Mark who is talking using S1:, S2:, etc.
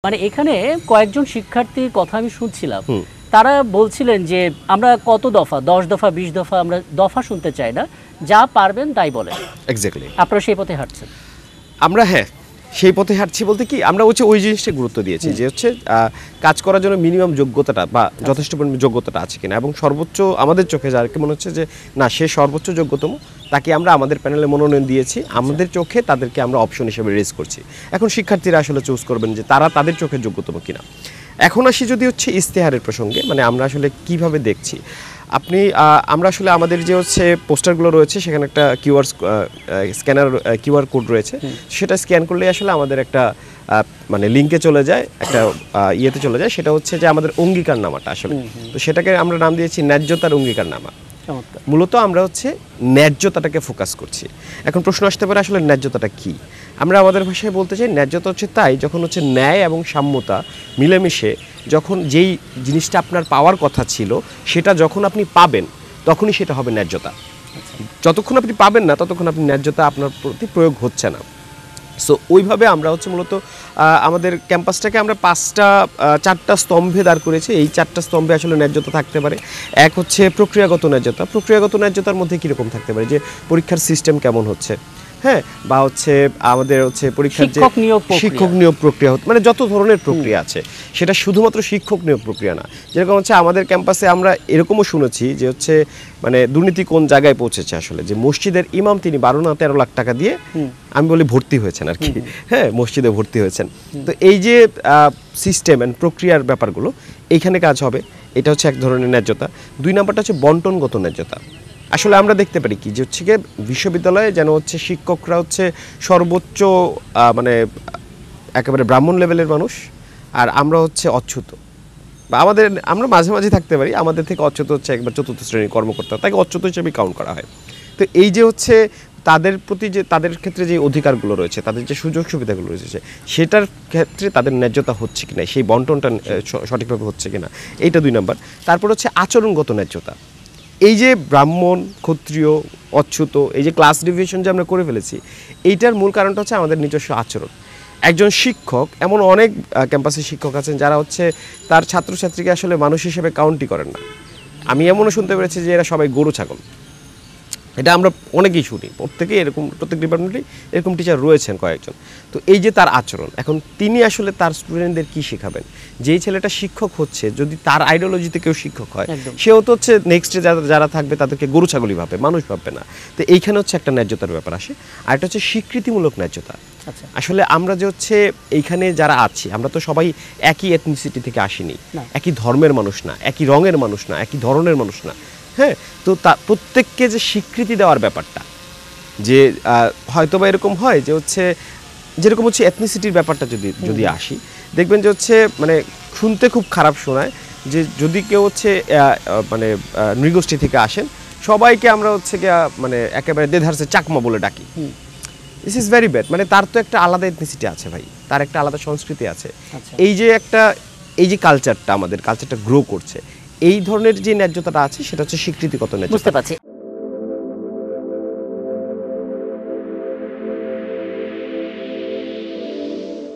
S1: মানে এখানে কয়েকজন শিক্ষার্থীর কথা আমি শুনছিলাম, তারা বলছিলেন যে আমরা কত দফা, 10 দফা 20 দফা, আমরা দফা শুনতে চাই না, যা পারবেন তাই বলেন।
S2: এক্স্যাক্টলি,
S1: আপনারা সেই পথে হাঁটছেন।
S2: আমরা সেই পথে হাঁটছি বলতে কি, আমরা হচ্ছে ওই জিনিসটা গুরুত্ব দিয়েছি যে হচ্ছে কাজ করার জন্য মিনিমাম যোগ্যতাটা বা যথেষ্ট পরিমাণ যোগ্যতাটা আছে কিনা, এবং সর্বোচ্চ আমাদের চোখে যাকে মনে হচ্ছে যে না সে সর্বোচ্চ যোগ্যতম, তাকে আমরা আমাদের প্যানেলে মনোনয়ন দিয়েছি। আমাদের চোখে তাদেরকে আমরা অপশন হিসেবে রেজ করছি। এখন শিক্ষার্থীরা আসলে চুজ করবেন যে তারা তাদের চোখে যোগ্যতম কিনা। এখন আসি যদি হচ্ছে ইশতেহারের প্রসঙ্গে, মানে আমরা আসলে কিভাবে দেখছি, আমরা আসলে আমাদের যে হচ্ছে পোস্টারগুলো রয়েছে সেখানে একটা কিউআর কোড রয়েছে, সেটা স্ক্যান করলে আসলে আমাদের একটা মানে লিঙ্কে চলে যায়, একটা ইয়েতে চলে যায়, সেটা হচ্ছে যে আমাদের অঙ্গীকারনামাটা আসলে। তো সেটাকে আমরা নাম দিয়েছি ন্যায্যতার অঙ্গীকারনামা। মূলত আমরা হচ্ছে ন্যায্যতাটাকে ফোকাস করছি। এখন প্রশ্ন আসতে পারে আসলে ন্যায্যতাটা কি। আমরা আমাদের ভাষায় বলতে চাই ন্যায্যতা হচ্ছে তাই যখন হচ্ছে ন্যায় এবং সাম্যতা মিলেমিশে, যখন যেই জিনিসটা আপনার পাওয়ার কথা ছিল সেটা যখন আপনি পাবেন তখনই সেটা হবে ন্যায্যতা। যতক্ষণ আপনি পাবেন না ততক্ষণ আপনি ন্যায্যতা আপনার প্রতি প্রয়োগ হচ্ছে না। সো ওইভাবে আমরা হচ্ছে মূলত আমাদের ক্যাম্পাসটাকে আমরা 4টা স্তম্ভে দাঁড় করেছি। এই 4টা স্তম্ভে আসলে ন্যায্যতা থাকতে পারে। এক হচ্ছে প্রক্রিয়াগত ন্যায্যতা। প্রক্রিয়াগত ন্যায্যতার মধ্যে কীরকম থাকতে পারে, যে পরীক্ষার সিস্টেম কেমন হচ্ছে, হ্যাঁ, বা হচ্ছে আমাদের হচ্ছে পরীক্ষার যে শিক্ষক নিয়োগ প্রক্রিয়া, মানে যত ধরনের প্রক্রিয়া আছে সেটা শুধুমাত্র শিক্ষক নিয়োগ প্রক্রিয়া না। যেরকম হচ্ছে আমাদের ক্যাম্পাসে আমরা এরকমও শুনেছি যে হচ্ছে মানে দুর্নীতি কোন জায়গায় পৌঁছেছে আসলে, যে মসজিদের ইমাম তিনি 12 না 13 লাখ টাকা দিয়ে আমি বলি ভর্তি হয়েছেন আর কি, হ্যাঁ, মসজিদে ভর্তি হয়েছেন। তো এই যে সিস্টেম অ্যান্ড প্রক্রিয়ার ব্যাপারগুলো এইখানে কাজ হবে, এটা হচ্ছে এক ধরনের ন্যায্যতা। 2 নাম্বারটা হচ্ছে বন্টনগত ন্যায্যতা। আসলে আমরা দেখতে পারি কি যে হচ্ছে গিয়ে বিশ্ববিদ্যালয়ে যেন হচ্ছে শিক্ষকরা হচ্ছে সর্বোচ্চ মানে একেবারে ব্রাহ্মণ লেভেলের মানুষ, আর আমরা হচ্ছে অচ্যুত, বা আমরা মাঝে মাঝে থাকতে পারি, আমাদের থেকে অচ্যুত হচ্ছে একবার 4th শ্রেণীর কর্মকর্তা, তাকে অচ্যুত হিসেবে কাউন্ট করা হয়। তো এই যে হচ্ছে তাদের প্রতি যে তাদের ক্ষেত্রে যে অধিকারগুলো রয়েছে, তাদের যে সুযোগ সুবিধাগুলো রয়েছে, সেটার ক্ষেত্রে তাদের ন্যায্যতা হচ্ছে কিনা, সেই বন্টনটা সঠিকভাবে হচ্ছে কিনা, এইটা 2 নাম্বার। তারপর হচ্ছে আচরণগত ন্যায্যতা। এই যে ব্রাহ্মণ, ক্ষত্রিয়, অচ্যুত, এই যে ক্লাস ডিভিশন যে আমরা করে ফেলেছি, এইটার মূল কারণটা হচ্ছে আমাদের নিজস্ব আচরণ। একজন শিক্ষক, এমন অনেক ক্যাম্পাসে শিক্ষক আছেন যারা হচ্ছে তার ছাত্রছাত্রীকে আসলে মানুষ হিসেবে কাউন্টই করেন না। আমি এমনও শুনতে পেরেছি যে এরা সবাই গরু ছাগল। এটা আমরা অনেকেই শুনি, প্রত্যেক ডিপার্টমেন্টেই এরকম টিচার রয়েছেন কয়েকজন। তো এই যে তার আচরণ, এখন তিনি আসলে তার স্টুডেন্টদের কি শেখাবেন? যেই ছেলেটা শিক্ষক হচ্ছে, যদি তার আইডিওলজিতে কেউ শিক্ষক হয়, সেও তো হচ্ছে নেক্সটে যারা থাকবে তাদেরকে গরু ছাগলই ভাববে, মানুষ ভাববে না। তো এইখানে হচ্ছে একটা ন্যায্যতার ব্যাপার আসে। আর এটা হচ্ছে স্বীকৃতিমূলক ন্যায্যতা। আসলে আমরা যে হচ্ছে এইখানে যারা আছি, আমরা তো সবাই একই এথনিসিটি থেকে আসিনি, একই ধর্মের মানুষ না, একই রঙের মানুষ না, একই ধরনের মানুষ না, হ্যাঁ। তো প্রত্যেককে যে স্বীকৃতি দেওয়ার ব্যাপারটা, যে হয়তোবা এরকম হয় যে হচ্ছে যেরকম হচ্ছে এথনিসিটির ব্যাপারটা যদি আসি, দেখবেন যে হচ্ছে মানে শুনতে খুব খারাপ শোনায় যে যদি কেউ হচ্ছে মানে নৃগোষ্ঠী থেকে আসেন, সবাইকে আমরা হচ্ছে মানে একেবারে দেধারসে চাকমা বলে ডাকি। This is very bad. মানে তার তো একটা আলাদা এথনিসিটি আছে ভাই, তার একটা আলাদা সংস্কৃতি আছে। এই যে কালচারটা, আমাদের কালচারটা গ্রো করছে, এই ধরনের যে ন্যায্যতাটা আছে সেটা হচ্ছে স্বীকৃতিগত ন্যায্যতা।
S1: বুঝতে পারছি।